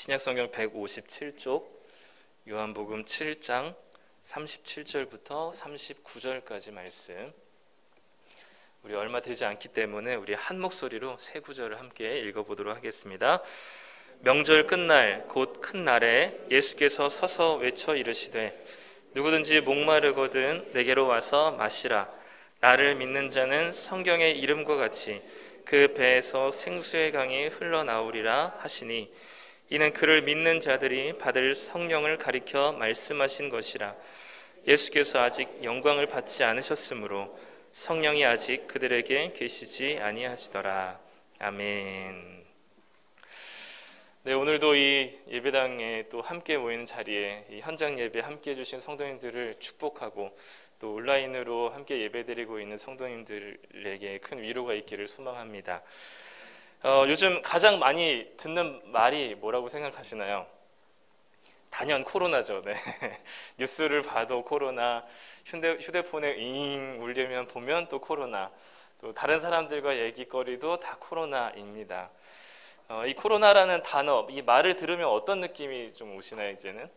신약성경 157쪽 요한복음 7장 37절부터 39절까지 말씀, 우리 얼마 되지 않기 때문에 우리 한 목소리로 세 구절을 함께 읽어보도록 하겠습니다. 명절 끝날 곧 큰 날에 예수께서 서서 외쳐 이르시되 누구든지 목마르거든 내게로 와서 마시라. 나를 믿는 자는 성경의 이름과 같이 그 배에서 생수의 강이 흘러나오리라 하시니 이는 그를 믿는 자들이 받을 성령을 가리켜 말씀하신 것이라. 예수께서 아직 영광을 받지 않으셨으므로 성령이 아직 그들에게 계시지 아니하시더라. 아멘. 네, 오늘도 이 예배당에 또 함께 모이는 자리에 이 현장 예배 함께 해주신 성도님들을 축복하고 또 온라인으로 함께 예배드리고 있는 성도님들에게 큰 위로가 있기를 소망합니다. 요즘 가장 많이 듣는 말이 뭐라고 생각하시나요? 단연 코로나죠. 네. 뉴스를 봐도 코로나, 휴대폰에 잉 울리면 보면 또 코로나, 또 다른 사람들과 얘기거리도 다 코로나입니다. 이 코로나라는 단어, 이 말을 들으면 어떤 느낌이 좀 오시나요, 이제는?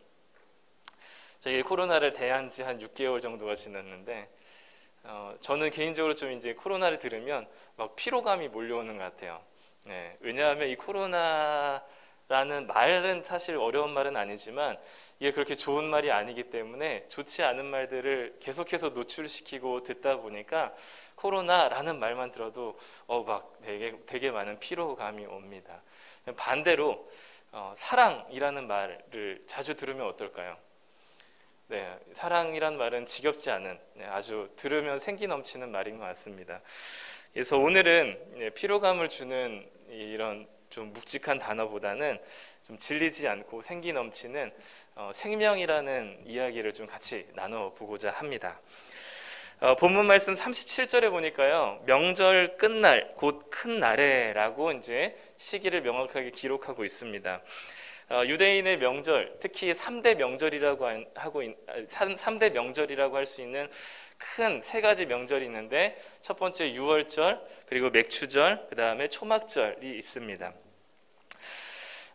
저희 코로나를 대한 지 한 6개월 정도가 지났는데, 저는 개인적으로 좀 이제 코로나를 들으면 막 피로감이 몰려오는 것 같아요. 네, 왜냐하면 이 코로나라는 말은 사실 어려운 말은 아니지만 이게 그렇게 좋은 말이 아니기 때문에 좋지 않은 말들을 계속해서 노출시키고 듣다 보니까 코로나라는 말만 들어도 막 되게 많은 피로감이 옵니다. 반대로 사랑이라는 말을 자주 들으면 어떨까요? 네, 사랑이란 말은 지겹지 않은, 아주 들으면 생기 넘치는 말인 것 같습니다. 그래서 오늘은 피로감을 주는 이런 좀 묵직한 단어보다는 좀 질리지 않고 생기 넘치는 생명이라는 이야기를 좀 같이 나눠보고자 합니다. 본문 말씀 37절에 보니까요, 명절 끝날 곧 큰 날에라고 이제 시기를 명확하게 기록하고 있습니다. 유대인의 명절, 특히 3대 명절이라고 할 수 있는 큰 세 가지 명절이 있는데, 첫 번째 유월절, 그리고 맥추절, 그 다음에 초막절이 있습니다.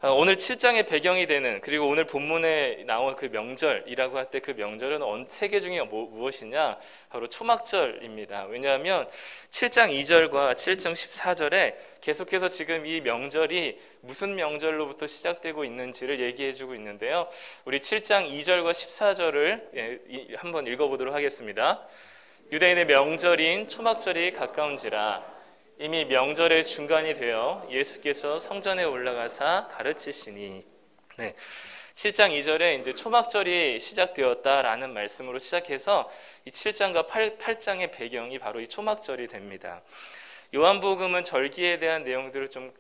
오늘 7장의 배경이 되는, 그리고 오늘 본문에 나온 그 명절이라고 할 때 그 명절은 세 개 중에 무엇이냐? 바로 초막절입니다. 왜냐하면 7장 2절과 7장 14절에 계속해서 지금 이 명절이 무슨 명절로부터 시작되고 있는지를 얘기해주고 있는데요. 우리 7장 2절과 14절을 한번 읽어보도록 하겠습니다. 유대인의 명절인 초막절이 가까운지라 이미 명절의 중간이 되어 예수께서 성전에 올라가사 가르치시니. 네, 7장 2절에 이제 초막절이 시작되었다라는 말씀으로 시작해서 이 7장과 8장의 배경이 바로 이 초막절이 됩니다. 요한복음은 절기에 대한 내용들을 좀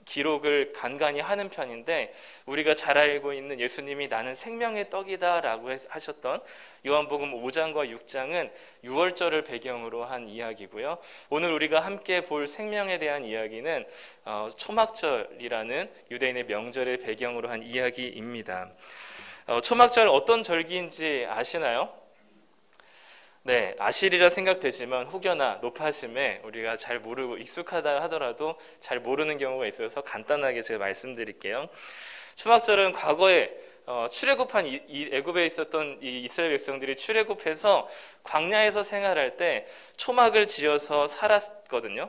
기록을 간간히 하는 편인데, 우리가 잘 알고 있는 예수님이 나는 생명의 떡이다 라고 하셨던 요한복음 5장과 6장은 유월절을 배경으로 한 이야기고요. 오늘 우리가 함께 볼 생명에 대한 이야기는 초막절이라는 유대인의 명절의 배경으로 한 이야기입니다. 초막절 어떤 절기인지 아시나요? 네, 아시리라 생각되지만 혹여나 높아심에 우리가 잘 모르고 익숙하다 하더라도 잘 모르는 경우가 있어서 간단하게 제가 말씀드릴게요. 초막절은 과거에 출애굽한 애굽에 있었던 이 이스라엘 백성들이 출애굽해서 광야에서 생활할 때 초막을 지어서 살았거든요.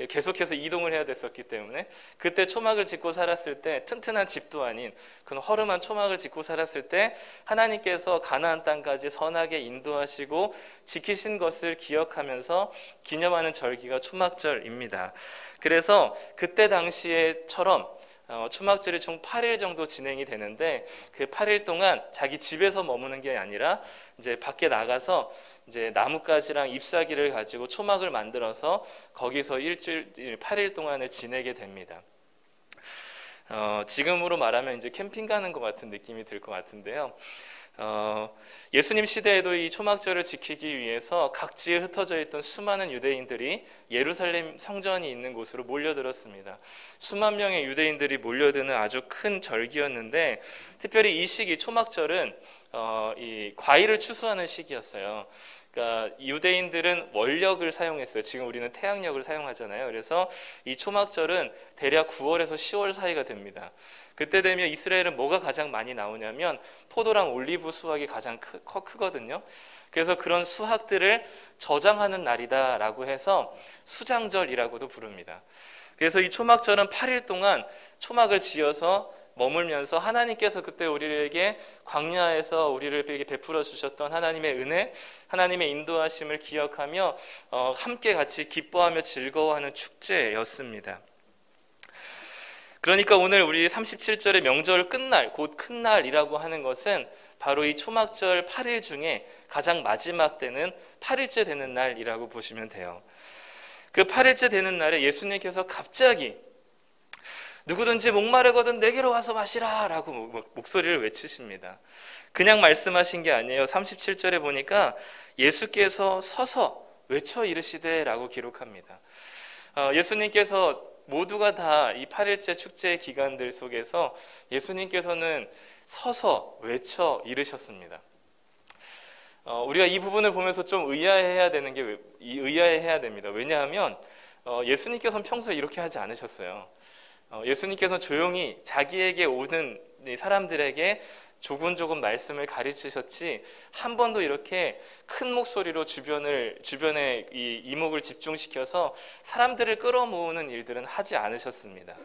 계속해서 이동을 해야 됐었기 때문에 그때 초막을 짓고 살았을 때, 튼튼한 집도 아닌 그런 허름한 초막을 짓고 살았을 때 하나님께서 가나안 땅까지 선하게 인도하시고 지키신 것을 기억하면서 기념하는 절기가 초막절입니다. 그래서 그때 당시에처럼 초막절이 총 8일 정도 진행이 되는데, 그 8일 동안 자기 집에서 머무는 게 아니라 이제 밖에 나가서 이제 나뭇가지랑 잎사귀를 가지고 초막을 만들어서 거기서 8일 동안을 지내게 됩니다. 지금으로 말하면 이제 캠핑 가는 것 같은 느낌이 들 것 같은데요. 예수님 시대에도 이 초막절을 지키기 위해서 각지에 흩어져 있던 수많은 유대인들이 예루살렘 성전이 있는 곳으로 몰려들었습니다. 수만 명의 유대인들이 몰려드는 아주 큰 절기였는데, 특별히 이 시기 초막절은 이 과일을 추수하는 시기였어요. 그러니까 유대인들은 원력을 사용했어요. 지금 우리는 태양력을 사용하잖아요. 그래서 이 초막절은 대략 9월에서 10월 사이가 됩니다. 그때 되면 이스라엘은 뭐가 가장 많이 나오냐면 포도랑 올리브 수확이 가장 크거든요. 그래서 그런 수확들을 저장하는 날이다라고 해서 수장절이라고도 부릅니다. 그래서 이 초막절은 8일 동안 초막을 지어서 머물면서 하나님께서 그때 우리에게 광야에서 우리를 베풀어 주셨던 하나님의 은혜, 하나님의 인도하심을 기억하며 함께 같이 기뻐하며 즐거워하는 축제였습니다. 그러니까 오늘 우리 37절의 명절 끝날, 곧 큰 날이라고 하는 것은 바로 이 초막절 8일 중에 가장 마지막 때는 8일째 되는 날이라고 보시면 돼요. 그 8일째 되는 날에 예수님께서 갑자기 누구든지 목마르거든 내게로 와서 마시라 라고 목소리를 외치십니다. 그냥 말씀하신 게 아니에요. 37절에 보니까 예수께서 서서 외쳐 이르시되 라고 기록합니다. 예수님께서 모두가 다 이 8일째 축제의 기간들 속에서 예수님께서는 서서 외쳐 이르셨습니다. 우리가 이 부분을 보면서 좀 의아해해야 됩니다. 왜냐하면 예수님께서는 평소에 이렇게 하지 않으셨어요. 예수님께서는 조용히 자기에게 오는 사람들에게 조금 말씀을 가르치셨지 한 번도 이렇게 큰 목소리로 주변에 이 이목을 집중시켜서 사람들을 끌어모으는 일들은 하지 않으셨습니다.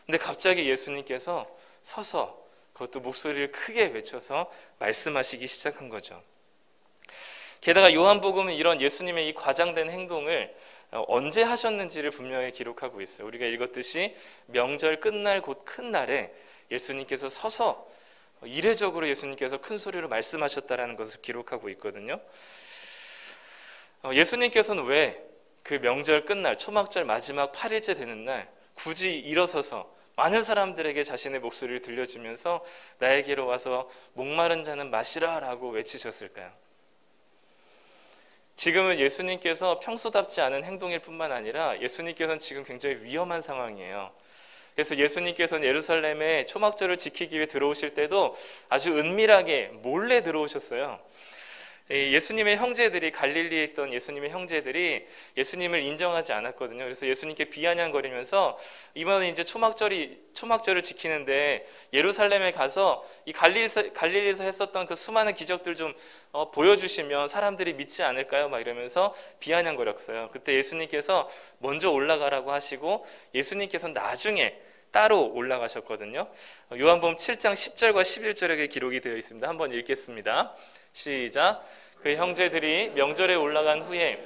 근데 갑자기 예수님께서 서서 그것도 목소리를 크게 외쳐서 말씀하시기 시작한 거죠. 게다가 요한복음은 이런 예수님의 이 과장된 행동을 언제 하셨는지를 분명히 기록하고 있어요. 우리가 읽었듯이 명절 끝날 곧 큰 날에 예수님께서 서서 이례적으로 예수님께서 큰 소리로 말씀하셨다라는 것을 기록하고 있거든요. 예수님께서는 왜 그 명절 끝날 초막절 마지막 8일째 되는 날 굳이 일어서서 많은 사람들에게 자신의 목소리를 들려주면서 나에게로 와서 목마른 자는 마시라 라고 외치셨을까요? 지금은 예수님께서 평소답지 않은 행동일 뿐만 아니라 예수님께서는 지금 굉장히 위험한 상황이에요. 그래서 예수님께서는 예루살렘에 초막절을 지키기 위해 들어오실 때도 아주 은밀하게 몰래 들어오셨어요. 예수님의 형제들이 갈릴리에 있던 예수님의 형제들이 예수님을 인정하지 않았거든요. 그래서 예수님께 비아냥거리면서 이번에 이제 초막절을 지키는데 예루살렘에 가서 이 갈릴리에서 했었던 그 수많은 기적들 좀 보여주시면 사람들이 믿지 않을까요? 막 이러면서 비아냥거렸어요. 그때 예수님께서 먼저 올라가라고 하시고 예수님께서는 나중에 따로 올라가셨거든요. 요한복음 7장 10절과 11절에 기록이 되어 있습니다. 한번 읽겠습니다. 시작. 그 형제들이 명절에 올라간 후에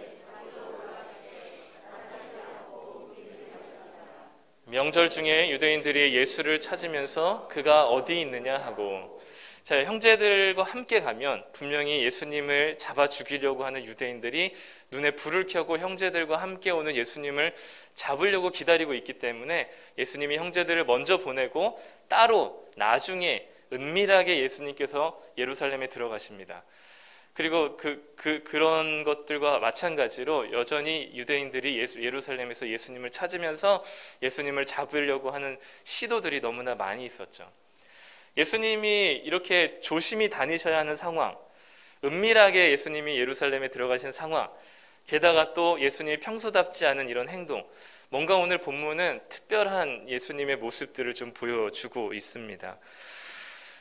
명절 중에 유대인들이 예수를 찾으면서 그가 어디 있느냐 하고, 자, 형제들과 함께 가면 분명히 예수님을 잡아 죽이려고 하는 유대인들이 눈에 불을 켜고 형제들과 함께 오는 예수님을 잡으려고 기다리고 있기 때문에 예수님이 형제들을 먼저 보내고 따로 나중에 은밀하게 예수님께서 예루살렘에 들어가십니다. 그리고 그런 것들과 마찬가지로 여전히 유대인들이 예루살렘에서 예수님을 찾으면서 예수님을 잡으려고 하는 시도들이 너무나 많이 있었죠. 예수님이 이렇게 조심히 다니셔야 하는 상황, 은밀하게 예수님이 예루살렘에 들어가신 상황, 게다가 또 예수님이 평소답지 않은 이런 행동, 뭔가 오늘 본문은 특별한 예수님의 모습들을 좀 보여주고 있습니다.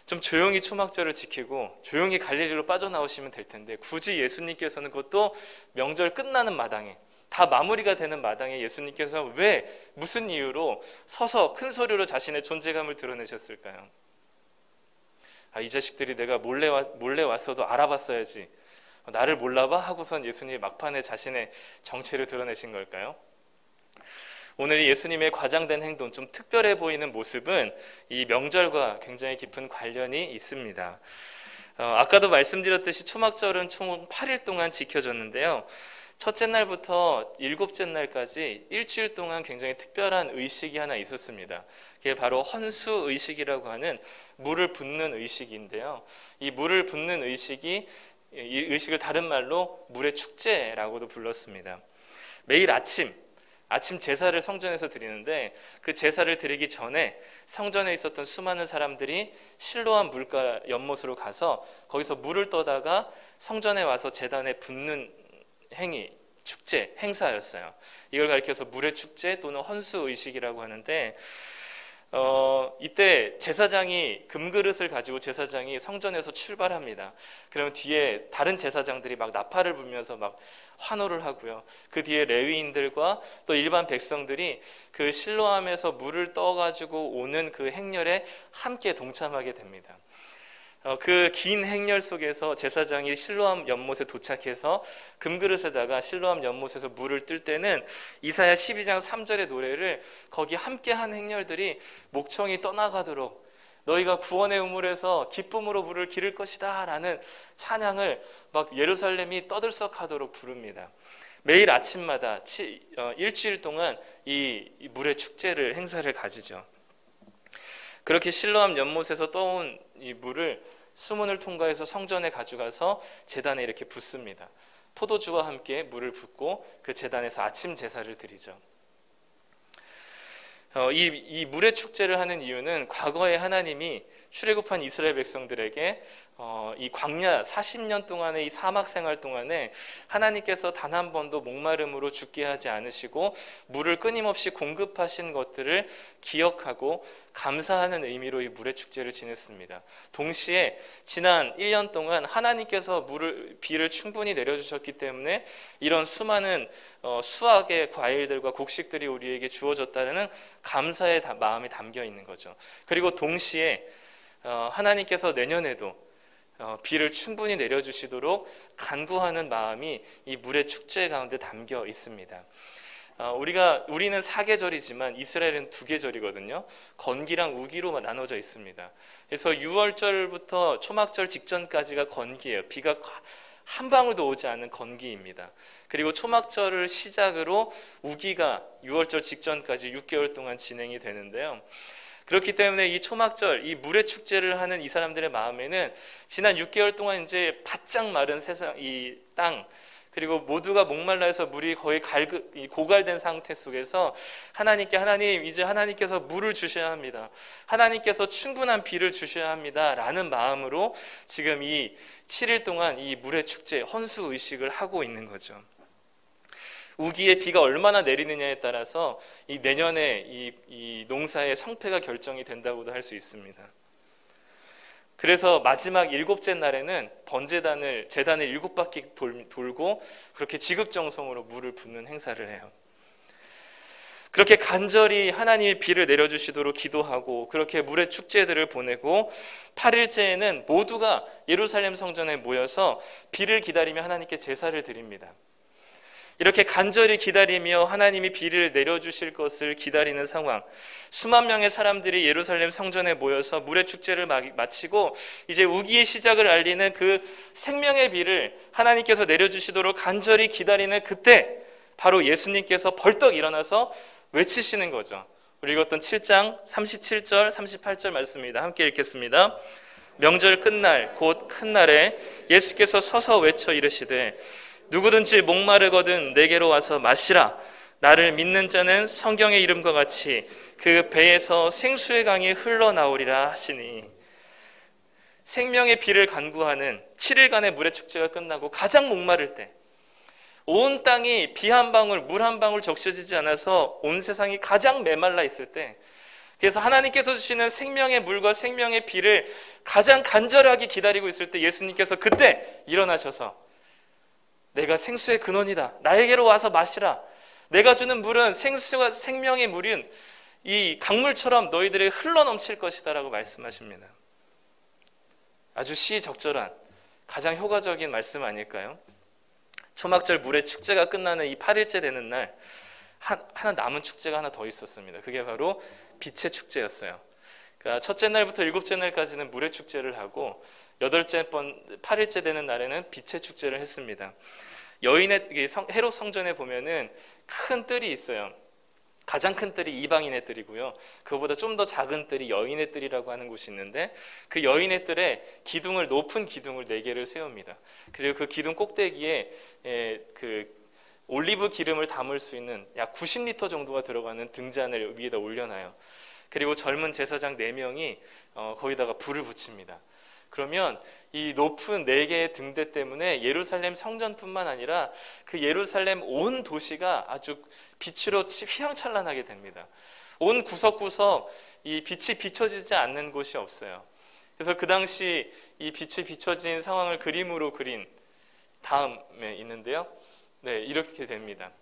좀 조용히 초막절을 지키고 조용히 갈릴리로 빠져나오시면 될 텐데 굳이 예수님께서는 그것도 명절 끝나는 마당에, 다 마무리가 되는 마당에 예수님께서 왜 무슨 이유로 서서 큰 소리로 자신의 존재감을 드러내셨을까요? 이 자식들이 내가 몰래 왔어도 알아봤어야지, 나를 몰라봐? 하고선 예수님이 막판에 자신의 정체를 드러내신 걸까요? 오늘 예수님의 과장된 행동, 좀 특별해 보이는 모습은 이 명절과 굉장히 깊은 관련이 있습니다. 아까도 말씀드렸듯이 초막절은 총 8일 동안 지켜졌는데요. 첫째 날부터 일곱째 날까지 일주일 동안 굉장히 특별한 의식이 하나 있었습니다. 그게 바로 헌수 의식이라고 하는 물을 붓는 의식인데요. 이 물을 붓는 이 의식을 다른 말로 물의 축제라고도 불렀습니다. 매일 아침 아침 제사를 성전에서 드리는데 그 제사를 드리기 전에 성전에 있었던 수많은 사람들이 실로암 물가 연못으로 가서 거기서 물을 떠다가 성전에 와서 제단에 붓는 행위, 축제, 행사였어요. 이걸 가리켜서 물의 축제 또는 헌수의식이라고 하는데 이때 제사장이 금그릇을 가지고 제사장이 성전에서 출발합니다. 그러면 뒤에 다른 제사장들이 막 나팔을 불면서 막 환호를 하고요. 그 뒤에 레위인들과 또 일반 백성들이 그 실로암에서 물을 떠가지고 오는 그 행렬에 함께 동참하게 됩니다. 그 긴 행렬 속에서 제사장이 실로암 연못에 도착해서 금그릇에다가 실로암 연못에서 물을 뜰 때는 이사야 12장 3절의 노래를 거기 함께한 행렬들이 목청이 떠나가도록 너희가 구원의 우물에서 기쁨으로 물을 기를 것이다 라는 찬양을 막 예루살렘이 떠들썩하도록 부릅니다. 매일 아침마다 일주일 동안 이 물의 축제를 행사를 가지죠. 그렇게 실로암 연못에서 떠온 이 물을 수문을 통과해서 성전에 가져가서 제단에 이렇게 붓습니다. 포도주와 함께 물을 붓고 그 제단에서 아침 제사를 드리죠. 이 물의 축제를 하는 이유는 과거에 하나님이 출애굽한 이스라엘 백성들에게 이 광야 40년 동안의 이 사막 생활 동안에 하나님께서 단 한 번도 목마름으로 죽게 하지 않으시고 물을 끊임없이 공급하신 것들을 기억하고 감사하는 의미로 이 물의 축제를 지냈습니다. 동시에 지난 1년 동안 하나님께서 비를 충분히 내려주셨기 때문에 이런 수많은 수확의 과일들과 곡식들이 우리에게 주어졌다는 감사의 마음이 담겨 있는 거죠. 그리고 동시에 하나님께서 내년에도 비를 충분히 내려주시도록 간구하는 마음이 이 물의 축제 가운데 담겨 있습니다. 우리는 사계절이지만 이스라엘은 두 계절이거든요. 건기랑 우기로 나눠져 있습니다. 그래서 6월절부터 초막절 직전까지가 건기예요. 비가 한 방울도 오지 않는 건기입니다. 그리고 초막절을 시작으로 우기가 6월절 직전까지 6개월 동안 진행이 되는데요. 그렇기 때문에 이 초막절, 이 물의 축제를 하는 이 사람들의 마음에는 지난 6개월 동안 이제 바짝 마른 세상, 이 땅, 그리고 모두가 목말라 해서 물이 거의 고갈된 상태 속에서 하나님, 이제 하나님께서 물을 주셔야 합니다. 하나님께서 충분한 비를 주셔야 합니다. 라는 마음으로 지금 이 7일 동안 이 물의 축제, 헌수 의식을 하고 있는 거죠. 우기에 비가 얼마나 내리느냐에 따라서 이 내년에 이 농사의 성패가 결정이 된다고도 할 수 있습니다. 그래서 마지막 7째 날에는 번제단을 제단을 7바퀴 돌고 그렇게 지극정성으로 물을 붓는 행사를 해요. 그렇게 간절히 하나님이 비를 내려주시도록 기도하고 그렇게 물의 축제들을 보내고 8일째에는 모두가 예루살렘 성전에 모여서 비를 기다리며 하나님께 제사를 드립니다. 이렇게 간절히 기다리며 하나님이 비를 내려주실 것을 기다리는 상황, 수만 명의 사람들이 예루살렘 성전에 모여서 물의 축제를 마치고 이제 우기의 시작을 알리는 그 생명의 비를 하나님께서 내려주시도록 간절히 기다리는 그때 바로 예수님께서 벌떡 일어나서 외치시는 거죠. 우리 읽었던 7장 37절 38절 말씀입니다. 함께 읽겠습니다. 명절 끝날 곧 큰 날에 예수께서 서서 외쳐 이르시되 누구든지 목마르거든 내게로 와서 마시라. 나를 믿는 자는 성경의 이름과 같이 그 배에서 생수의 강이 흘러나오리라 하시니, 생명의 비를 간구하는 7일간의 물의 축제가 끝나고 가장 목마를 때, 온 땅이 비 한 방울, 물 한 방울 적셔지지 않아서 온 세상이 가장 메말라 있을 때, 그래서 하나님께서 주시는 생명의 물과 생명의 비를 가장 간절하게 기다리고 있을 때 예수님께서 그때 일어나셔서 내가 생수의 근원이다. 나에게로 와서 마시라. 내가 주는 물은 생수가 생명의 물은 이 강물처럼 너희들에게 흘러넘칠 것이다 라고 말씀하십니다. 아주 시적절한 가장 효과적인 말씀 아닐까요? 초막절 물의 축제가 끝나는 이 8일째 되는 날 하나 남은 축제가 하나 더 있었습니다. 그게 바로 빛의 축제였어요. 그러니까 첫째 날부터 7째 날까지는 물의 축제를 하고 8일째 되는 날에는 빛의 축제를 했습니다. 헤롯 성전에 보면은 큰 뜰이 있어요. 가장 큰 뜰이 이방인의 뜰이고요. 그거보다 좀 더 작은 뜰이 여인의 뜰이라고 하는 곳이 있는데 그 여인의 뜰에 높은 기둥을 4개를 세웁니다. 그리고 그 기둥 꼭대기에 그 올리브 기름을 담을 수 있는 약 90리터 정도가 들어가는 등잔을 위에다 올려놔요. 그리고 젊은 제사장 4명이 거기다가 불을 붙입니다. 그러면 이 높은 4개의 등대 때문에 예루살렘 성전뿐만 아니라 그 예루살렘 온 도시가 아주 빛으로 휘황찬란하게 됩니다. 온 구석구석 이 빛이 비춰지지 않는 곳이 없어요. 그래서 그 당시 이 빛이 비춰진 상황을 그림으로 그린 다음에 있는데요. 네, 이렇게 됩니다.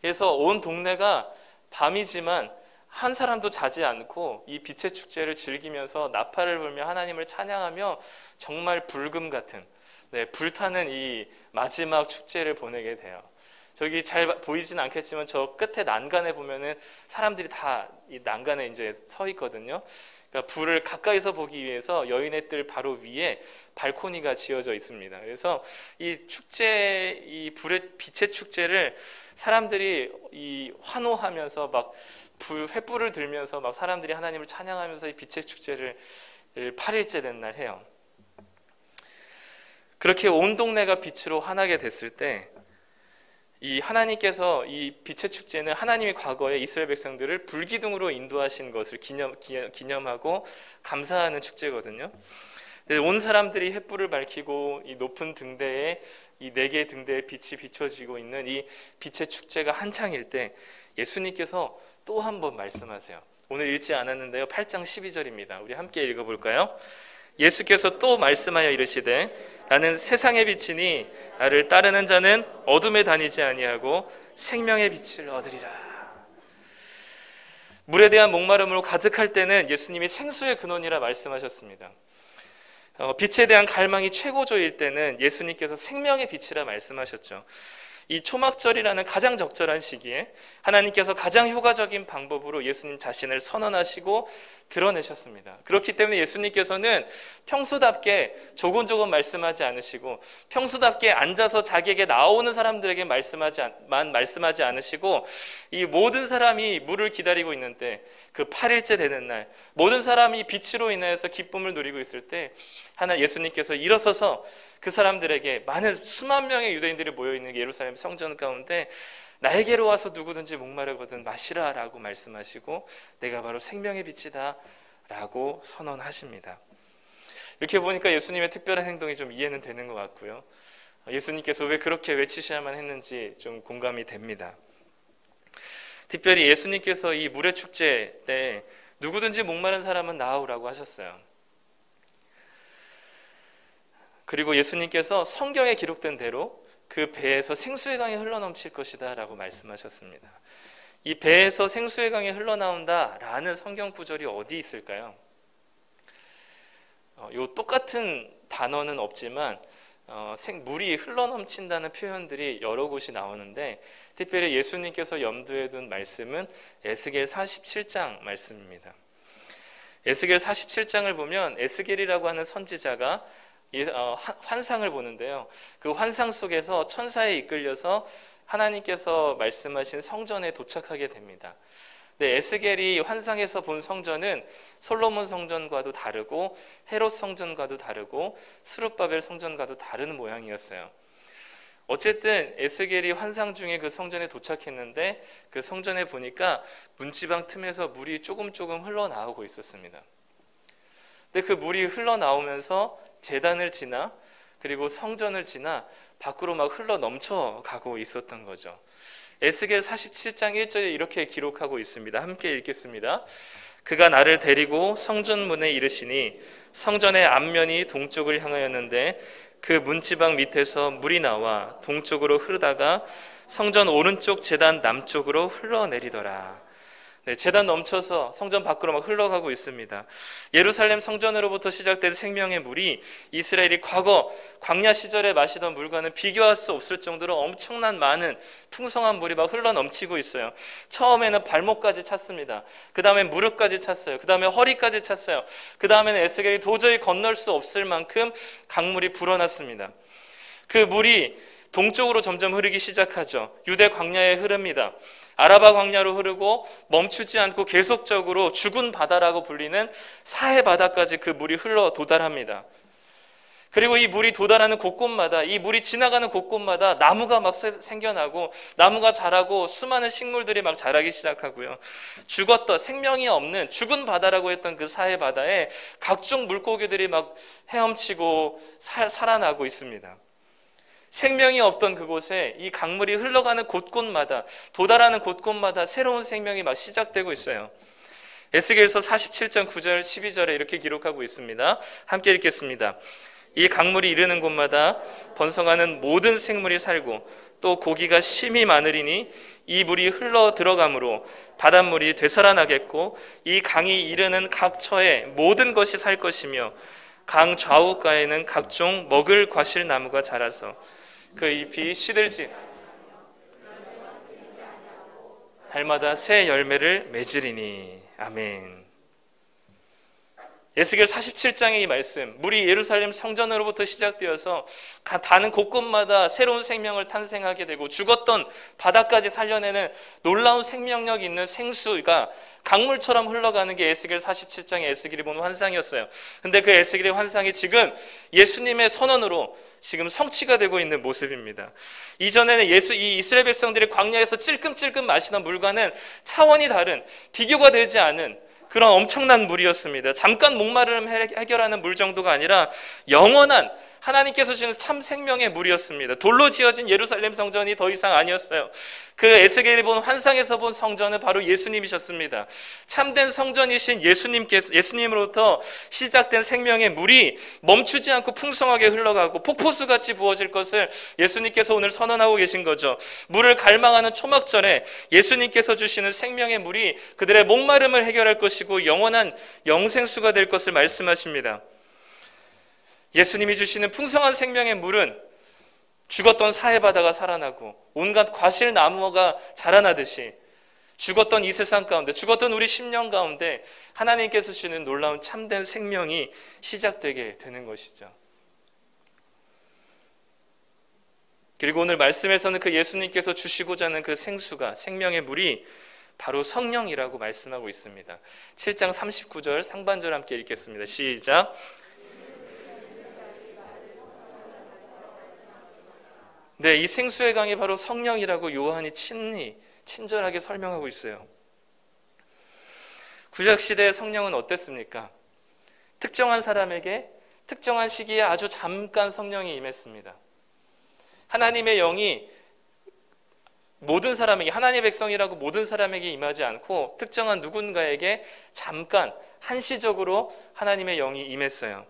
그래서 온 동네가 밤이지만 한 사람도 자지 않고 이 빛의 축제를 즐기면서 나팔을 불며 하나님을 찬양하며 정말 불금 같은, 불타는 이 마지막 축제를 보내게 돼요. 저기 잘 보이진 않겠지만 저 끝에 난간에 보면은 사람들이 다 이 난간에 이제 서 있거든요. 그러니까 불을 가까이서 보기 위해서 여인의 뜰 바로 위에 발코니가 지어져 있습니다. 그래서 이 축제, 이 빛의 축제를 사람들이 이 환호하면서 막 횃불을 들면서 막 사람들이 하나님을 찬양하면서 이 빛의 축제를 8일째 된 날 해요. 그렇게 온 동네가 빛으로 환하게 됐을 때 이 하나님께서 이 빛의 축제는 하나님이 과거에 이스라엘 백성들을 불기둥으로 인도하신 것을 기념하고 감사하는 축제거든요. 온 사람들이 횃불을 밝히고 이 높은 등대에 이 4개의 등대에 빛이 비춰지고 있는 이 빛의 축제가 한창일 때 예수님께서 또 한 번 말씀하세요. 오늘 읽지 않았는데요. 8장 12절입니다. 우리 함께 읽어볼까요? 예수께서 또 말씀하여 이르시되 나는 세상의 빛이니 나를 따르는 자는 어둠에 다니지 아니하고 생명의 빛을 얻으리라. 물에 대한 목마름으로 가득할 때는 예수님이 생수의 근원이라 말씀하셨습니다. 빛에 대한 갈망이 최고조일 때는 예수님께서 생명의 빛이라 말씀하셨죠. 이 초막절이라는 가장 적절한 시기에 하나님께서 가장 효과적인 방법으로 예수님 자신을 선언하시고 드러내셨습니다. 그렇기 때문에 예수님께서는 평소답게 조곤조곤 말씀하지 않으시고 평소답게 앉아서 자기에게 나오는 사람들에게 말씀하지 않으시고 이 모든 사람이 물을 기다리고 있는 때, 그 8일째 되는 날 모든 사람이 빛으로 인하여서 기쁨을 누리고 있을 때 예수님께서 일어서서 그 사람들에게 많은 수만 명의 유대인들이 모여있는 예루살렘 성전 가운데 나에게로 와서 누구든지 목마르거든 마시라 라고 말씀하시고 내가 바로 생명의 빛이다 라고 선언하십니다. 이렇게 보니까 예수님의 특별한 행동이 좀 이해는 되는 것 같고요. 예수님께서 왜 그렇게 외치셔야만 했는지 좀 공감이 됩니다. 특별히 예수님께서 이 물의 축제 때 누구든지 목마른 사람은 나오라고 하셨어요. 그리고 예수님께서 성경에 기록된 대로 그 배에서 생수의 강이 흘러넘칠 것이다 라고 말씀하셨습니다. 이 배에서 생수의 강이 흘러나온다 라는 성경 구절이 어디 있을까요? 요 똑같은 단어는 없지만 물이 흘러넘친다는 표현들이 여러 곳이 나오는데 특별히 예수님께서 염두에 둔 말씀은 에스겔 47장 말씀입니다. 에스겔 47장을 보면 에스겔이라고 하는 선지자가 환상을 보는데요. 그 환상 속에서 천사에 이끌려서 하나님께서 말씀하신 성전에 도착하게 됩니다. 에스겔이 환상에서 본 성전은 솔로몬 성전과도 다르고 헤롯 성전과도 다르고 스룹바벨 성전과도 다른 모양이었어요. 어쨌든 에스겔이 환상 중에 그 성전에 도착했는데 그 성전에 보니까 문지방 틈에서 물이 조금 흘러나오고 있었습니다. 근데 그 물이 흘러나오면서 제단을 지나 그리고 성전을 지나 밖으로 막 흘러 넘쳐가고 있었던 거죠. 에스겔 47장 1절에 이렇게 기록하고 있습니다. 함께 읽겠습니다. 그가 나를 데리고 성전문에 이르시니 성전의 앞면이 동쪽을 향하였는데 그 문지방 밑에서 물이 나와 동쪽으로 흐르다가 성전 오른쪽 제단 남쪽으로 흘러내리더라. 제단 넘쳐서 성전 밖으로 막 흘러가고 있습니다. 예루살렘 성전으로부터 시작된 생명의 물이 이스라엘이 과거 광야 시절에 마시던 물과는 비교할 수 없을 정도로 엄청난 많은 풍성한 물이 막 흘러 넘치고 있어요. 처음에는 발목까지 찼습니다. 그 다음에 무릎까지 찼어요. 그 다음에 허리까지 찼어요. 그 다음에는 에스겔이 도저히 건널 수 없을 만큼 강물이 불어났습니다. 그 물이 동쪽으로 점점 흐르기 시작하죠. 유대 광야에 흐릅니다. 아라바 광야로 흐르고 멈추지 않고 계속적으로 죽은 바다라고 불리는 사해 바다까지 그 물이 흘러 도달합니다. 그리고 이 물이 도달하는 곳곳마다, 이 물이 지나가는 곳곳마다 나무가 막 생겨나고 나무가 자라고 수많은 식물들이 막 자라기 시작하고요. 죽었던, 생명이 없는 죽은 바다라고 했던 그 사해 바다에 각종 물고기들이 막 헤엄치고 살아나고 있습니다. 생명이 없던 그곳에 이 강물이 흘러가는 곳곳마다, 도달하는 곳곳마다 새로운 생명이 막 시작되고 있어요. 에스겔서 47장 9절 12절에 이렇게 기록하고 있습니다. 함께 읽겠습니다. 이 강물이 이르는 곳마다 번성하는 모든 생물이 살고 또 고기가 심히 많으리니 이 물이 흘러 들어가므로 바닷물이 되살아나겠고 이 강이 이르는 각 처에 모든 것이 살 것이며 강 좌우가에는 각종 먹을 과실 나무가 자라서 그 잎이 시들지 달마다 새 열매를 맺으리니. 아멘. 에스겔 47장의 이 말씀, 물이 예루살렘 성전으로부터 시작되어서 다른 곳곳마다 새로운 생명을 탄생하게 되고 죽었던 바다까지 살려내는 놀라운 생명력 있는 생수가 강물처럼 흘러가는 게 에스겔 47장의 에스겔이 본 환상이었어요. 근데 그 에스겔의 환상이 지금 예수님의 선언으로 지금 성취가 되고 있는 모습입니다. 이전에는 이 이스라엘 백성들이 광야에서 찔끔찔끔 마시던 물과는 차원이 다른, 비교가 되지 않은 그런 엄청난 물이었습니다. 잠깐 목마름을 해결하는 물 정도가 아니라 영원한 하나님께서 주시는 참 생명의 물이었습니다. 돌로 지어진 예루살렘 성전이 더 이상 아니었어요. 그 에스겔이 본 환상에서 본 성전은 바로 예수님이셨습니다. 참된 성전이신 예수님으로부터 시작된 생명의 물이 멈추지 않고 풍성하게 흘러가고 폭포수같이 부어질 것을 예수님께서 오늘 선언하고 계신 거죠. 물을 갈망하는 초막절에 예수님께서 주시는 생명의 물이 그들의 목마름을 해결할 것이고 영원한 영생수가 될 것을 말씀하십니다. 예수님이 주시는 풍성한 생명의 물은 죽었던 사해바다가 살아나고 온갖 과실 나무가 자라나듯이 죽었던 이 세상 가운데, 죽었던 우리 심령 가운데 하나님께서 주시는 놀라운 참된 생명이 시작되게 되는 것이죠. 그리고 오늘 말씀에서는 그 예수님께서 주시고자 하는 그 생수가, 생명의 물이 바로 성령이라고 말씀하고 있습니다. 7장 39절 상반절 함께 읽겠습니다. 시작. 네, 이 생수의 강이 바로 성령이라고 요한이 친절하게 설명하고 있어요. 구약시대의 성령은 어땠습니까? 특정한 사람에게 특정한 시기에 아주 잠깐 성령이 임했습니다. 하나님의 영이 모든 사람에게, 하나님의 백성이라고 모든 사람에게 임하지 않고 특정한 누군가에게 잠깐 한시적으로 하나님의 영이 임했어요.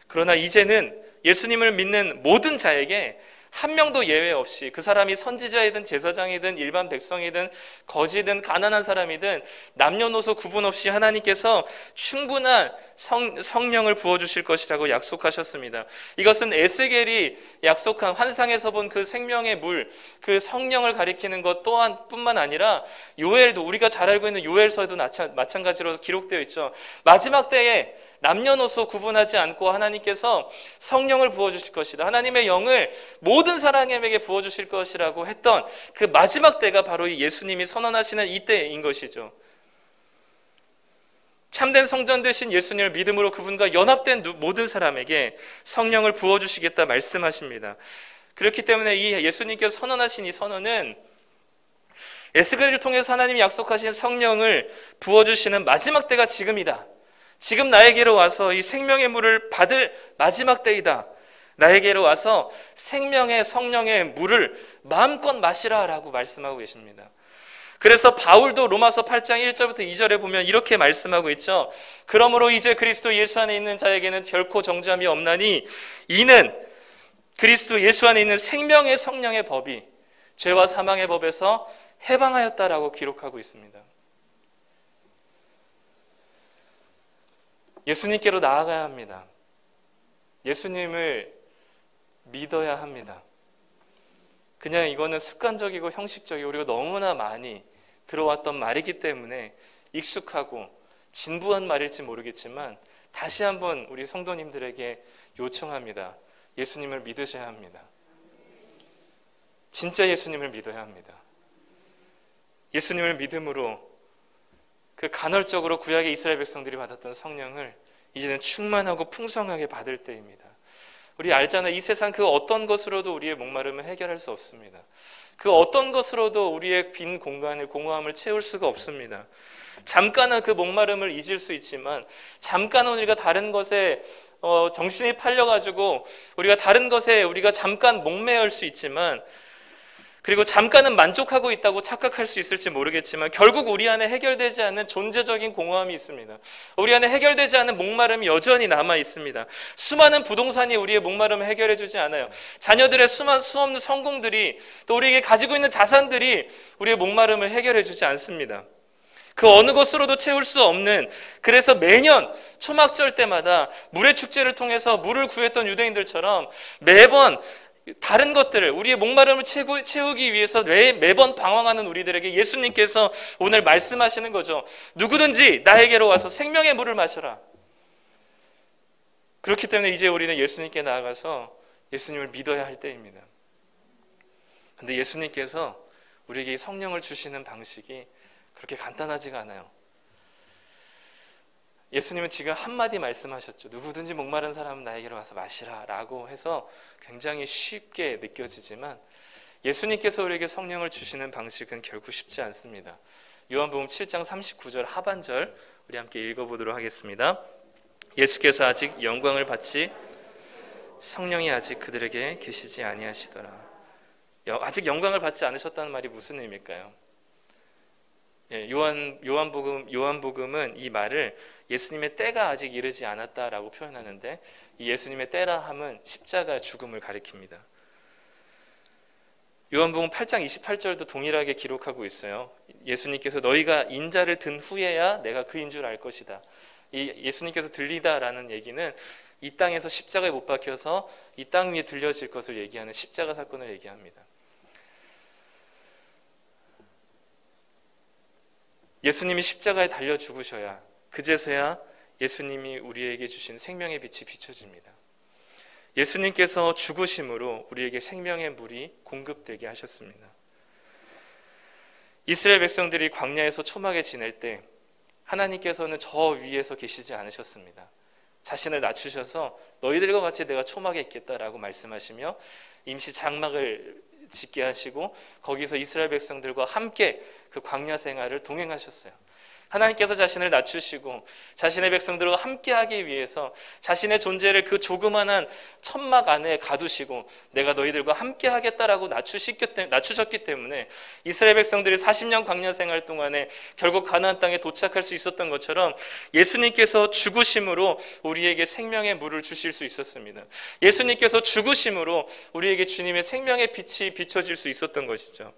그러나 이제는 예수님을 믿는 모든 자에게 한 명도 예외 없이, 그 사람이 선지자이든 제사장이든 일반 백성이든 거지든 가난한 사람이든 남녀노소 구분 없이 하나님께서 충분한 성령을 부어주실 것이라고 약속하셨습니다. 이것은 에스겔이 약속한 환상에서 본 그 생명의 물, 그 성령을 가리키는 것 뿐만 아니라 요엘도, 우리가 잘 알고 있는 요엘서에도 마찬가지로 기록되어 있죠. 마지막 때에 남녀노소 구분하지 않고 하나님께서 성령을 부어주실 것이다, 하나님의 영을 모든 사람에게 부어주실 것이라고 했던 그 마지막 때가 바로 이 예수님이 선언하시는 이때인 것이죠. 참된 성전 되신 예수님을 믿음으로 그분과 연합된 모든 사람에게 성령을 부어주시겠다 말씀하십니다. 그렇기 때문에 이 예수님께서 선언하신 이 선언은 에스겔을 통해서 하나님이 약속하신 성령을 부어주시는 마지막 때가 지금이다, 지금 나에게로 와서 이 생명의 물을 받을 마지막 때이다, 나에게로 와서 생명의 성령의 물을 마음껏 마시라 라고 말씀하고 계십니다. 그래서 바울도 로마서 8장 1절부터 2절에 보면 이렇게 말씀하고 있죠. 그러므로 이제 그리스도 예수 안에 있는 자에게는 결코 정죄함이 없나니 이는 그리스도 예수 안에 있는 생명의 성령의 법이 죄와 사망의 법에서 해방하였다라고 기록하고 있습니다. 예수님께로 나아가야 합니다. 예수님을 믿어야 합니다. 그냥 이거는 습관적이고 형식적이고 우리가 너무나 많이 들어왔던 말이기 때문에 익숙하고 진부한 말일지 모르겠지만 다시 한번 우리 성도님들에게 요청합니다. 예수님을 믿으셔야 합니다. 진짜 예수님을 믿어야 합니다. 예수님을 믿음으로 그 간헐적으로 구약의 이스라엘 백성들이 받았던 성령을 이제는 충만하고 풍성하게 받을 때입니다. 우리 알잖아요. 이 세상 그 어떤 것으로도 우리의 목마름을 해결할 수 없습니다. 그 어떤 것으로도 우리의 빈 공간을, 공허함을 채울 수가 없습니다. 잠깐은 그 목마름을 잊을 수 있지만 잠깐은 우리가 다른 것에 정신이 팔려가지고 우리가 다른 것에 우리가 잠깐 목매일 수 있지만, 그리고 잠깐은 만족하고 있다고 착각할 수 있을지 모르겠지만 결국 우리 안에 해결되지 않는 존재적인 공허함이 있습니다. 우리 안에 해결되지 않는 목마름이 여전히 남아 있습니다. 수많은 부동산이 우리의 목마름을 해결해 주지 않아요. 자녀들의 수없는 성공들이, 또 우리에게 가지고 있는 자산들이 우리의 목마름을 해결해 주지 않습니다. 그 어느 것으로도 채울 수 없는, 그래서 매년 초막절 때마다 물의 축제를 통해서 물을 구했던 유대인들처럼 매번 다른 것들을, 우리의 목마름을 채우기 위해서 매번 방황하는 우리들에게 예수님께서 오늘 말씀하시는 거죠. 누구든지 나에게로 와서 생명의 물을 마셔라. 그렇기 때문에 이제 우리는 예수님께 나아가서 예수님을 믿어야 할 때입니다. 그런데 예수님께서 우리에게 성령을 주시는 방식이 그렇게 간단하지가 않아요. 예수님은 지금 한마디 말씀하셨죠. 누구든지 목마른 사람은 나에게로 와서 마시라 라고 해서 굉장히 쉽게 느껴지지만 예수님께서 우리에게 성령을 주시는 방식은 결코 쉽지 않습니다. 요한복음 7장 39절 하반절 우리 함께 읽어보도록 하겠습니다. 예수께서 아직 영광을 받지, 성령이 아직 그들에게 계시지 아니하시더라. 아직 영광을 받지 않으셨다는 말이 무슨 의미일까요? 요한복음은 이 말을 예수님의 때가 아직 이르지 않았다라고 표현하는데, 이 예수님의 때라 함은 십자가 죽음을 가리킵니다. 요한복음 8장 28절도 동일하게 기록하고 있어요. 예수님께서 너희가 인자를 든 후에야 내가 그인 줄 알 것이다. 이 예수님께서 들리다라는 얘기는 이 땅에서 십자가에 못 박혀서 이 땅 위에 들려질 것을 얘기하는 십자가 사건을 얘기합니다. 예수님이 십자가에 달려 죽으셔야, 그제서야 예수님이 우리에게 주신 생명의 빛이 비춰집니다. 예수님께서 죽으심으로 우리에게 생명의 물이 공급되게 하셨습니다. 이스라엘 백성들이 광야에서 초막에 지낼 때 하나님께서는 저 위에서 계시지 않으셨습니다. 자신을 낮추셔서 너희들과 같이 내가 초막에 있겠다라고 말씀하시며 임시 장막을 짓게 하시고 거기서 이스라엘 백성들과 함께 그 광야 생활을 동행하셨어요. 하나님께서 자신을 낮추시고 자신의 백성들과 함께하기 위해서 자신의 존재를 그 조그만한 천막 안에 가두시고 내가 너희들과 함께하겠다라고 낮추셨기 때문에 이스라엘 백성들이 40년 광야 생활 동안에 결국 가나안 땅에 도착할 수 있었던 것처럼 예수님께서 죽으심으로 우리에게 생명의 물을 주실 수 있었습니다. 예수님께서 죽으심으로 우리에게 주님의 생명의 빛이 비춰질 수 있었던 것이죠.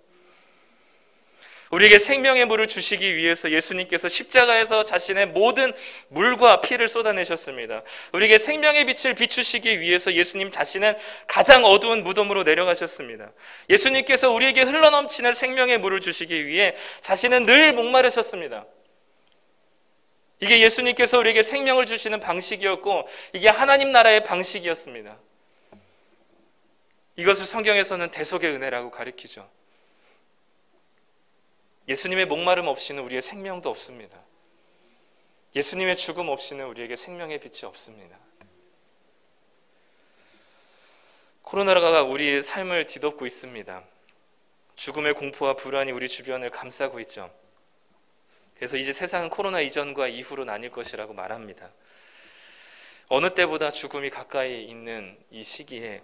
우리에게 생명의 물을 주시기 위해서 예수님께서 십자가에서 자신의 모든 물과 피를 쏟아내셨습니다. 우리에게 생명의 빛을 비추시기 위해서 예수님 자신은 가장 어두운 무덤으로 내려가셨습니다. 예수님께서 우리에게 흘러넘치는 생명의 물을 주시기 위해 자신은 늘 목마르셨습니다. 이게 예수님께서 우리에게 생명을 주시는 방식이었고 이게 하나님 나라의 방식이었습니다. 이것을 성경에서는 대속의 은혜라고 가리키죠. 예수님의 목마름 없이는 우리의 생명도 없습니다. 예수님의 죽음 없이는 우리에게 생명의 빛이 없습니다. 코로나가 우리의 삶을 뒤덮고 있습니다. 죽음의 공포와 불안이 우리 주변을 감싸고 있죠. 그래서 이제 세상은 코로나 이전과 이후로 나뉠 것이라고 말합니다. 어느 때보다 죽음이 가까이 있는 이 시기에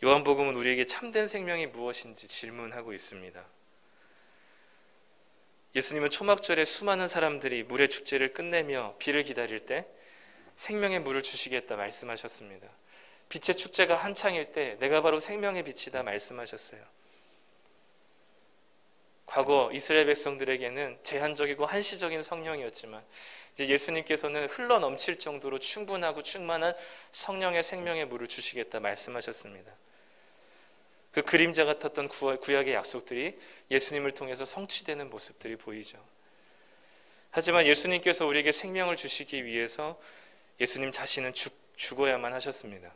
요한복음은 우리에게 참된 생명이 무엇인지 질문하고 있습니다. 예수님은 초막절에 수많은 사람들이 물의 축제를 끝내며 비를 기다릴 때 생명의 물을 주시겠다 말씀하셨습니다. 빛의 축제가 한창일 때 내가 바로 생명의 빛이다 말씀하셨어요. 과거 이스라엘 백성들에게는 제한적이고 한시적인 성령이었지만 이제 예수님께서는 흘러 넘칠 정도로 충분하고 충만한 성령의 생명의 물을 주시겠다 말씀하셨습니다. 그 그림자 같았던 구약의 약속들이 예수님을 통해서 성취되는 모습들이 보이죠. 하지만 예수님께서 우리에게 생명을 주시기 위해서 예수님 자신은 죽어야만 하셨습니다.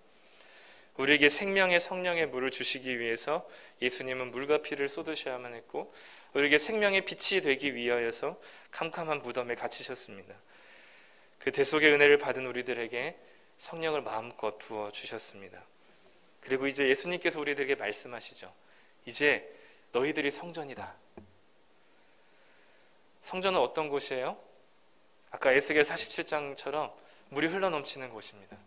우리에게 생명의 성령의 물을 주시기 위해서 예수님은 물과 피를 쏟으셔야만 했고 우리에게 생명의 빛이 되기 위하여서 캄캄한 무덤에 갇히셨습니다. 그 대속의 은혜를 받은 우리들에게 성령을 마음껏 부어주셨습니다. 그리고 이제 예수님께서 우리들에게 말씀하시죠. 이제 너희들이 성전이다. 성전은 어떤 곳이에요? 아까 에스겔 47장처럼 물이 흘러넘치는 곳입니다.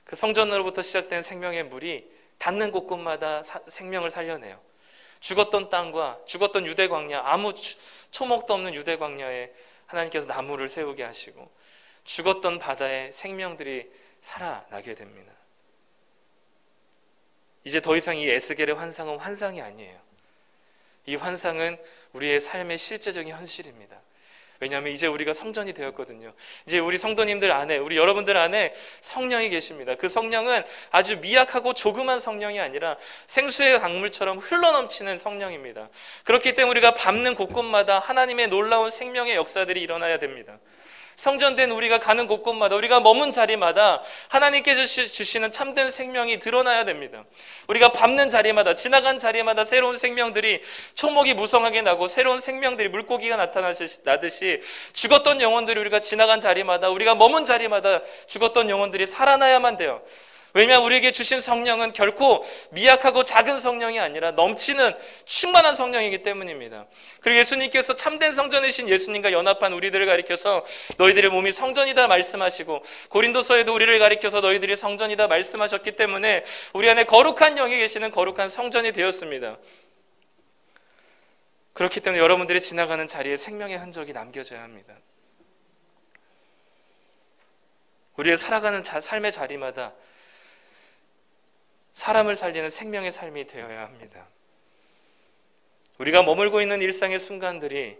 그 성전으로부터 시작된 생명의 물이 닿는 곳곳마다 생명을 살려내요. 죽었던 땅과 죽었던 유대 광야, 아무 초목도 없는 유대 광야에 하나님께서 나무를 세우게 하시고 죽었던 바다에 생명들이 살아나게 됩니다. 이제 더 이상 이 에스겔의 환상은 환상이 아니에요. 이 환상은 우리의 삶의 실제적인 현실입니다. 왜냐하면 이제 우리가 성전이 되었거든요. 이제 우리 성도님들 안에, 우리 여러분들 안에 성령이 계십니다. 그 성령은 아주 미약하고 조그만 성령이 아니라 생수의 강물처럼 흘러넘치는 성령입니다. 그렇기 때문에 우리가 밟는 곳곳마다 하나님의 놀라운 생명의 역사들이 일어나야 됩니다. 성전된 우리가 가는 곳곳마다, 우리가 머문 자리마다 하나님께서 주시는 참된 생명이 드러나야 됩니다. 우리가 밟는 자리마다, 지나간 자리마다 새로운 생명들이, 초목이 무성하게 나고 새로운 생명들이, 물고기가 나듯이 죽었던 영혼들이 우리가 지나간 자리마다, 우리가 머문 자리마다 죽었던 영혼들이 살아나야만 돼요. 왜냐하면 우리에게 주신 성령은 결코 미약하고 작은 성령이 아니라 넘치는 충만한 성령이기 때문입니다. 그리고 예수님께서 참된 성전이신 예수님과 연합한 우리들을 가리켜서 너희들의 몸이 성전이다 말씀하시고, 고린도서에도 우리를 가리켜서 너희들이 성전이다 말씀하셨기 때문에 우리 안에 거룩한 영이 계시는 거룩한 성전이 되었습니다. 그렇기 때문에 여러분들이 지나가는 자리에 생명의 흔적이 남겨져야 합니다. 우리의 살아가는 삶의 자리마다 사람을 살리는 생명의 삶이 되어야 합니다. 우리가 머물고 있는 일상의 순간들이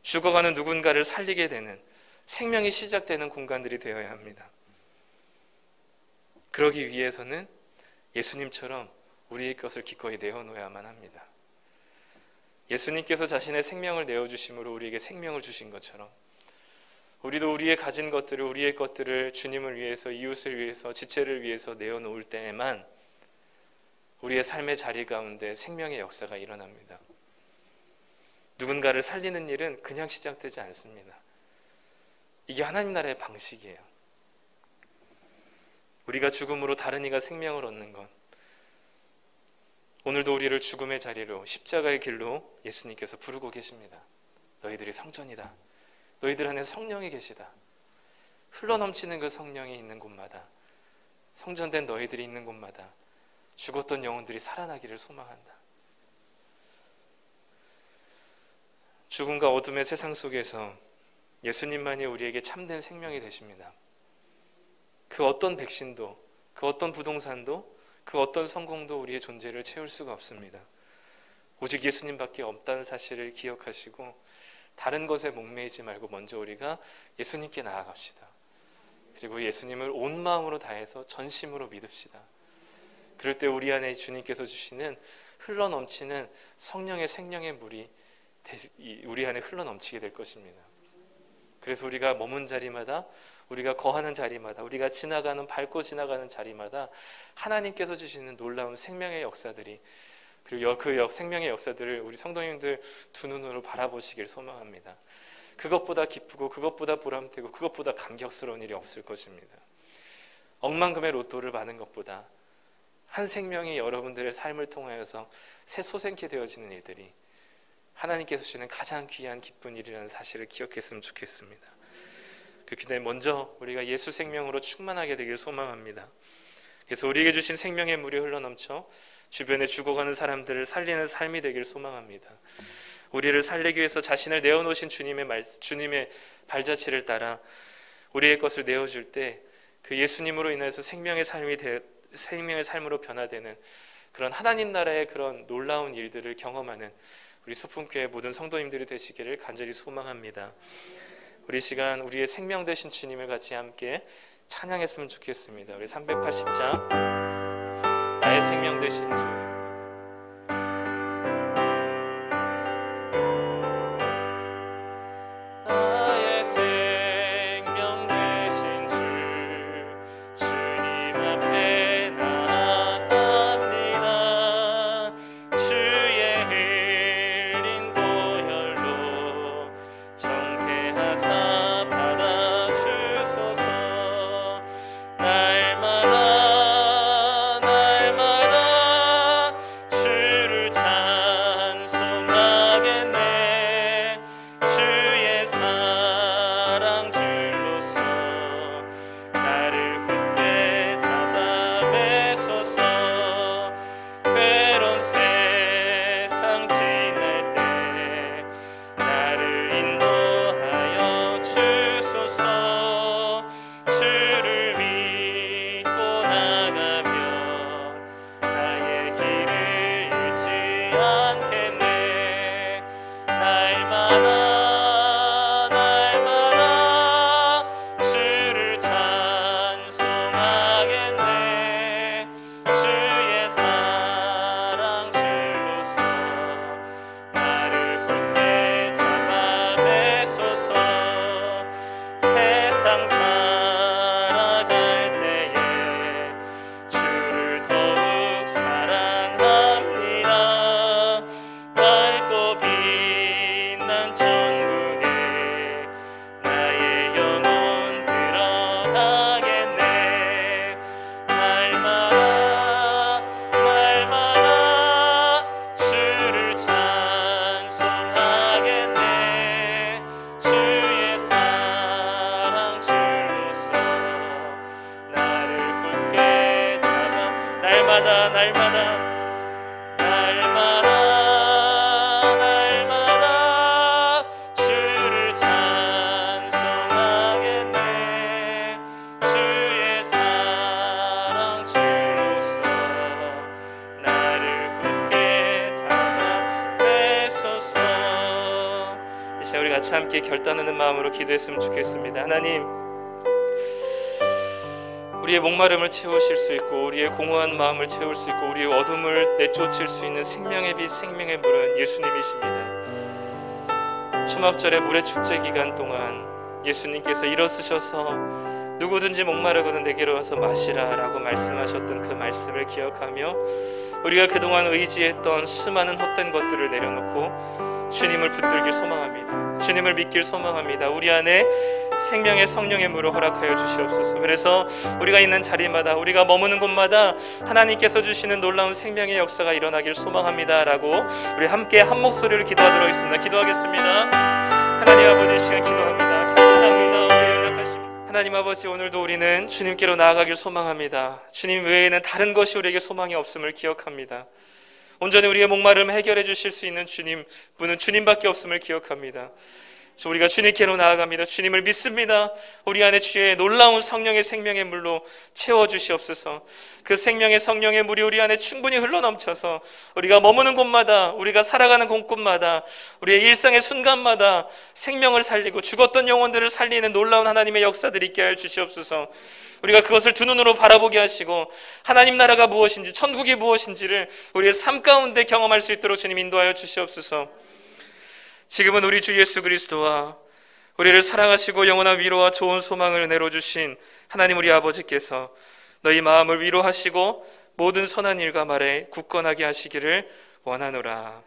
죽어가는 누군가를 살리게 되는, 생명이 시작되는 공간들이 되어야 합니다. 그러기 위해서는 예수님처럼 우리의 것을 기꺼이 내어놓아야만 합니다. 예수님께서 자신의 생명을 내어주심으로 우리에게 생명을 주신 것처럼 우리도 우리의 가진 것들을, 우리의 것들을 주님을 위해서, 이웃을 위해서, 지체를 위해서 내어놓을 때에만 우리의 삶의 자리 가운데 생명의 역사가 일어납니다. 누군가를 살리는 일은 그냥 시작되지 않습니다. 이게 하나님 나라의 방식이에요. 우리가 죽음으로 다른 이가 생명을 얻는 것, 오늘도 우리를 죽음의 자리로, 십자가의 길로 예수님께서 부르고 계십니다. 너희들이 성전이다. 너희들 안에 성령이 계시다. 흘러넘치는 그 성령이 있는 곳마다, 성전된 너희들이 있는 곳마다 죽었던 영혼들이 살아나기를 소망한다. 죽음과 어둠의 세상 속에서 예수님만이 우리에게 참된 생명이 되십니다. 그 어떤 백신도, 그 어떤 부동산도, 그 어떤 성공도 우리의 존재를 채울 수가 없습니다. 오직 예수님밖에 없다는 사실을 기억하시고 다른 것에 목매이지 말고 먼저 우리가 예수님께 나아갑시다. 그리고 예수님을 온 마음으로 다해서 전심으로 믿읍시다. 그럴 때 우리 안에 주님께서 주시는 흘러넘치는 성령의 생명의 물이 우리 안에 흘러넘치게 될 것입니다. 그래서 우리가 머문 자리마다, 우리가 거하는 자리마다, 우리가 지나가는, 밟고 지나가는 자리마다 하나님께서 주시는 놀라운 생명의 역사들이, 그리고 그 생명의 역사들을 우리 성도님들 두 눈으로 바라보시길 소망합니다. 그것보다 기쁘고 그것보다 보람되고 그것보다 감격스러운 일이 없을 것입니다. 억만금의 로또를 받는 것보다 한 생명이 여러분들의 삶을 통하여서 새 소생케 되어지는 일들이 하나님께서 주시는 가장 귀한 기쁜 일이라는 사실을 기억했으면 좋겠습니다. 그렇기 때문에 먼저 우리가 예수 생명으로 충만하게 되길 소망합니다. 그래서 우리에게 주신 생명의 물이 흘러넘쳐 주변에 죽어가는 사람들을 살리는 삶이 되길 소망합니다. 우리를 살리기 위해서 자신을 내어놓으신 주님의 발자취를 따라 우리의 것을 내어줄 때 그 예수님으로 인해서 생명의 삶으로 변화되는 그런 하나님 나라의 그런 놀라운 일들을 경험하는 우리 소품교회 모든 성도님들이 되시기를 간절히 소망합니다. 우리 시간 우리의 생명 되신 주님을 같이 함께 찬양했으면 좋겠습니다. 우리 380장 나의 생명 되신 주, 나의 생명 되신 주, 주님 앞에 나아갑니다. 주의 흘린 보혈로 정케하사 받아주소서. 날마다 날마다 날마다 날마다 날마다 주를 찬송하겠네. 주의 사랑 줄로서 나를 굳게 잡아내소서. 이 시간 우리 같이 함께 결단하는 마음으로 기도했으면 좋겠습니다. 하나님, 우리의 목마름을 채우실 수 있고 우리의 공허한 마음을 채울 수 있고 우리의 어둠을 내쫓을 수 있는 생명의 빛, 생명의 물은 예수님이십니다. 초막절의 물의 축제 기간 동안 예수님께서 일어서셔서 누구든지 목마르거든 내게로 와서 마시라 라고 말씀하셨던 그 말씀을 기억하며 우리가 그동안 의지했던 수많은 헛된 것들을 내려놓고 주님을 붙들길 소망합니다. 주님을 믿길 소망합니다. 우리 안에 생명의 성령의 물을 허락하여 주시옵소서. 그래서 우리가 있는 자리마다, 우리가 머무는 곳마다 하나님께서 주시는 놀라운 생명의 역사가 일어나길 소망합니다 라고 우리 함께 한 목소리로 기도하도록 하겠습니다. 기도하겠습니다. 하나님 아버지, 이 시간 기도합니다. 결단합니다. 우리의 연약하심, 하나님 아버지, 오늘도 우리는 주님께로 나아가길 소망합니다. 주님 외에는 다른 것이 우리에게 소망이 없음을 기억합니다. 온전히 우리의 목마름을 해결해 주실 수 있는 분은 주님밖에 없음을 기억합니다. 우리가 주님께로 나아갑니다. 주님을 믿습니다. 우리 안에 주의 놀라운 성령의 생명의 물로 채워주시옵소서. 그 생명의 성령의 물이 우리 안에 충분히 흘러넘쳐서 우리가 머무는 곳마다, 우리가 살아가는 곳곳마다, 우리의 일상의 순간마다 생명을 살리고 죽었던 영혼들을 살리는 놀라운 하나님의 역사들이 있게 하여 주시옵소서. 우리가 그것을 두 눈으로 바라보게 하시고 하나님 나라가 무엇인지, 천국이 무엇인지를 우리의 삶 가운데 경험할 수 있도록 주님 인도하여 주시옵소서. 지금은 우리 주 예수 그리스도와 우리를 사랑하시고 영원한 위로와 좋은 소망을 내려주신 하나님 우리 아버지께서 너희 마음을 위로하시고 모든 선한 일과 말에 굳건하게 하시기를 원하노라.